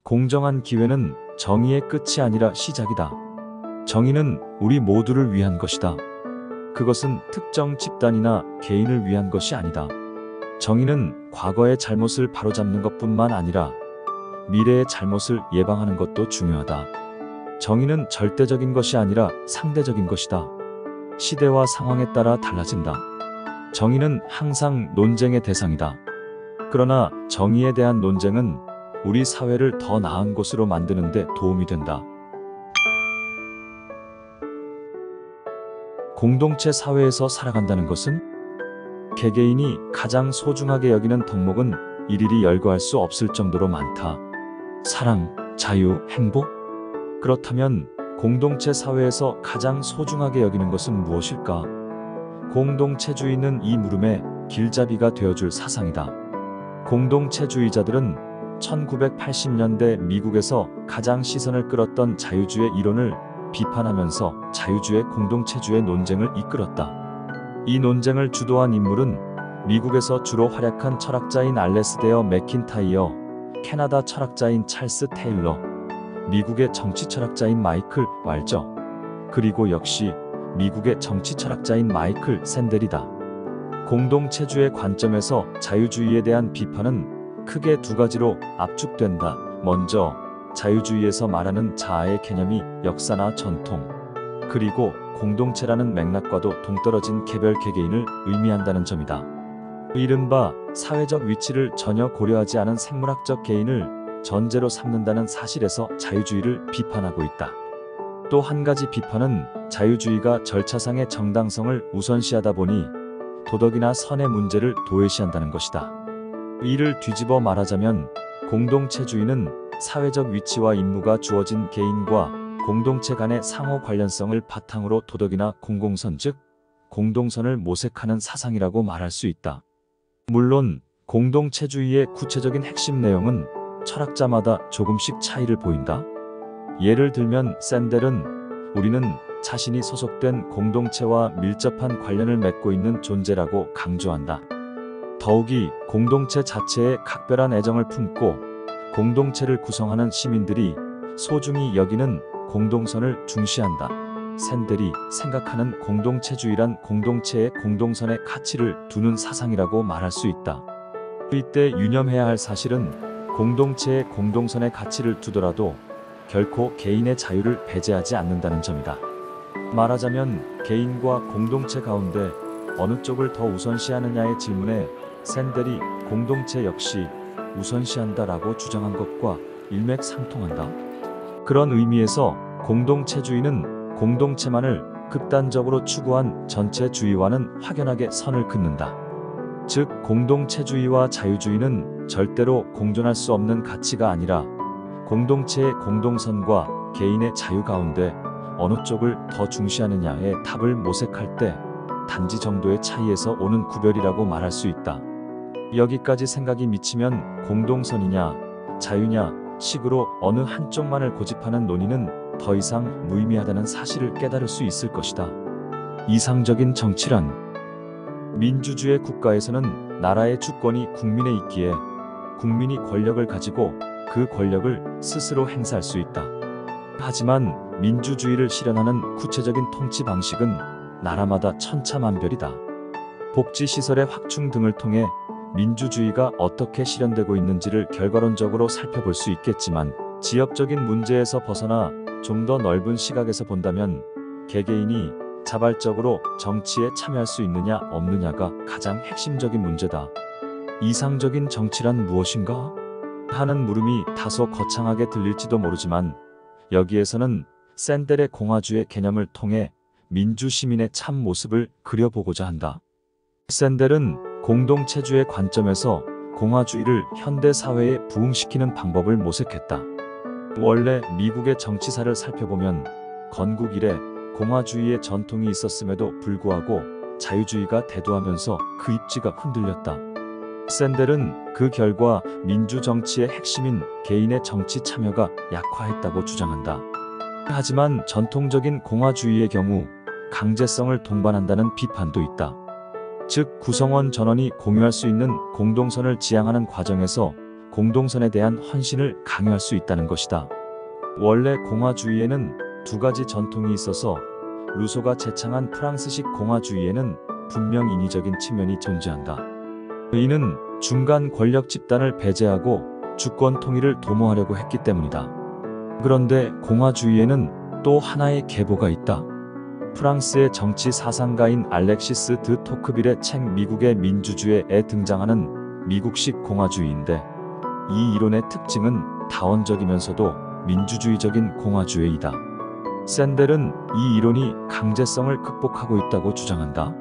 공정한 기회는 정의의 끝이 아니라 시작이다. 정의는 우리 모두를 위한 것이다. 그것은 특정 집단이나 개인을 위한 것이 아니다. 정의는 과거의 잘못을 바로잡는 것뿐만 아니라 미래의 잘못을 예방하는 것도 중요하다. 정의는 절대적인 것이 아니라 상대적인 것이다. 시대와 상황에 따라 달라진다. 정의는 항상 논쟁의 대상이다. 그러나 정의에 대한 논쟁은 우리 사회를 더 나은 곳으로 만드는 데 도움이 된다. 공동체 사회에서 살아간다는 것은 개개인이 가장 소중하게 여기는 덕목은 일일이 열거할 수 없을 정도로 많다. 사랑, 자유, 행복? 그렇다면 공동체 사회에서 가장 소중하게 여기는 것은 무엇일까? 공동체주의는 이 물음에 길잡이가 되어줄 사상이다. 공동체주의자들은 1980년대 미국에서 가장 시선을 끌었던 자유주의 이론을 비판하면서 자유주의 공동체주의 논쟁을 이끌었다. 이 논쟁을 주도한 인물은 미국에서 주로 활약한 철학자인 알레스데어 맥킨타이어, 캐나다 철학자인 찰스 테일러, 미국의 정치 철학자인 마이클 왈저, 그리고 역시 미국의 정치 철학자인 마이클 샌델이다. 공동체주의 관점에서 자유주의에 대한 비판은 크게 두 가지로 압축된다. 먼저, 자유주의에서 말하는 자아의 개념이 역사나 전통, 그리고 공동체라는 맥락과도 동떨어진 개별 개개인을 의미한다는 점이다. 이른바 사회적 위치를 전혀 고려하지 않은 생물학적 개인을 전제로 삼는다는 사실에서 자유주의를 비판하고 있다. 또 한 가지 비판은 자유주의가 절차상의 정당성을 우선시하다 보니 도덕이나 선의 문제를 도외시한다는 것이다. 이를 뒤집어 말하자면 공동체주의는 사회적 위치와 임무가 주어진 개인과 공동체 간의 상호 관련성을 바탕으로 도덕이나 공공선 즉 공동선을 모색하는 사상이라고 말할 수 있다. 물론 공동체주의의 구체적인 핵심 내용은 철학자마다 조금씩 차이를 보인다. 예를 들면 샌델은 우리는 자신이 소속된 공동체와 밀접한 관련을 맺고 있는 존재라고 강조한다. 더욱이 공동체 자체에 각별한 애정을 품고 공동체를 구성하는 시민들이 소중히 여기는 공동선을 중시한다. 샌델이 생각하는 공동체주의란 공동체의 공동선의 가치를 두는 사상이라고 말할 수 있다. 이때 유념해야 할 사실은 공동체의 공동선의 가치를 두더라도 결코 개인의 자유를 배제하지 않는다는 점이다. 말하자면 개인과 공동체 가운데 어느 쪽을 더 우선시하느냐의 질문에 샌델이 공동체 역시 우선시한다라고 주장한 것과 일맥상통한다. 그런 의미에서 공동체주의는 공동체만을 극단적으로 추구한 전체주의와는 확연하게 선을 긋는다. 즉 공동체주의와 자유주의는 절대로 공존할 수 없는 가치가 아니라 공동체의 공동선과 개인의 자유 가운데 어느 쪽을 더 중시하느냐의 답을 모색할 때 단지 정도의 차이에서 오는 구별이라고 말할 수 있다. 여기까지 생각이 미치면 공동선이냐 자유냐 식으로 어느 한쪽만을 고집하는 논의는 더 이상 무의미하다는 사실을 깨달을 수 있을 것이다. 이상적인 정치란 민주주의 국가에서는 나라의 주권이 국민에 있기에 국민이 권력을 가지고 그 권력을 스스로 행사할 수 있다. 하지만 민주주의를 실현하는 구체적인 통치 방식은 나라마다 천차만별이다. 복지시설의 확충 등을 통해 민주주의가 어떻게 실현되고 있는지를 결과론적으로 살펴볼 수 있겠지만 지역적인 문제에서 벗어나 좀 더 넓은 시각에서 본다면 개개인이 자발적으로 정치에 참여할 수 있느냐 없느냐가 가장 핵심적인 문제다. 이상적인 정치란 무엇인가? 하는 물음이 다소 거창하게 들릴지도 모르지만 여기에서는 샌델의 공화주의 개념을 통해 민주시민의 참 모습을 그려보고자 한다. 샌델은 공동체주의 관점에서 공화주의를 현대사회에 부흥시키는 방법을 모색했다. 원래 미국의 정치사를 살펴보면 건국 이래 공화주의의 전통이 있었음에도 불구하고 자유주의가 대두하면서 그 입지가 흔들렸다. 샌델은 그 결과 민주정치의 핵심인 개인의 정치 참여가 약화했다고 주장한다. 하지만 전통적인 공화주의의 경우 강제성을 동반한다는 비판도 있다. 즉 구성원 전원이 공유할 수 있는 공동선을 지향하는 과정에서 공동선에 대한 헌신을 강요할 수 있다는 것이다. 원래 공화주의에는 두 가지 전통이 있어서 루소가 제창한 프랑스식 공화주의에는 분명 인위적인 측면이 존재한다. 이는 중간 권력 집단을 배제하고 주권 통일을 도모하려고 했기 때문이다. 그런데 공화주의에는 또 하나의 계보가 있다. 프랑스의 정치 사상가인 알렉시스 드 토크빌의 책 미국의 민주주의에 등장하는 미국식 공화주의인데, 이 이론의 특징은 다원적이면서도 민주주의적인 공화주의이다. 샌델은 이 이론이 강제성을 극복하고 있다고 주장한다.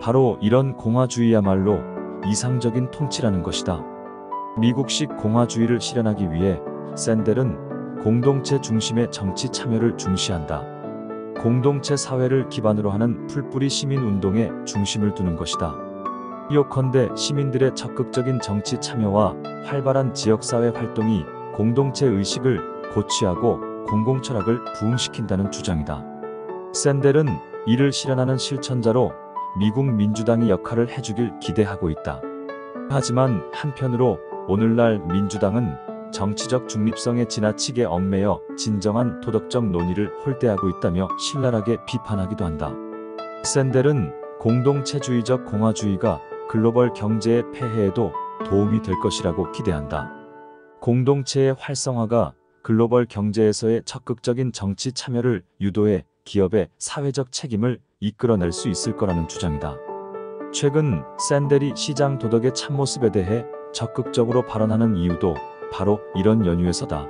바로 이런 공화주의야말로 이상적인 통치라는 것이다. 미국식 공화주의를 실현하기 위해 샌델은 공동체 중심의 정치 참여를 중시한다. 공동체 사회를 기반으로 하는 풀뿌리 시민운동에 중심을 두는 것이다. 요컨대 시민들의 적극적인 정치 참여와 활발한 지역사회 활동이 공동체 의식을 고취하고 공공철학을 부흥시킨다는 주장이다. 샌델은 이를 실현하는 실천자로 미국 민주당이 역할을 해주길 기대하고 있다. 하지만 한편으로 오늘날 민주당은 정치적 중립성에 지나치게 얽매여 진정한 도덕적 논의를 홀대하고 있다며 신랄하게 비판하기도 한다. 샌델은 공동체주의적 공화주의가 글로벌 경제의 폐해에도 도움이 될 것이라고 기대한다. 공동체의 활성화가 글로벌 경제에서의 적극적인 정치 참여를 유도해 기업의 사회적 책임을 이끌어낼 수 있을 거라는 주장이다. 최근 샌델이 시장 도덕의 참모습에 대해 적극적으로 발언하는 이유도 바로 이런 연유에서다.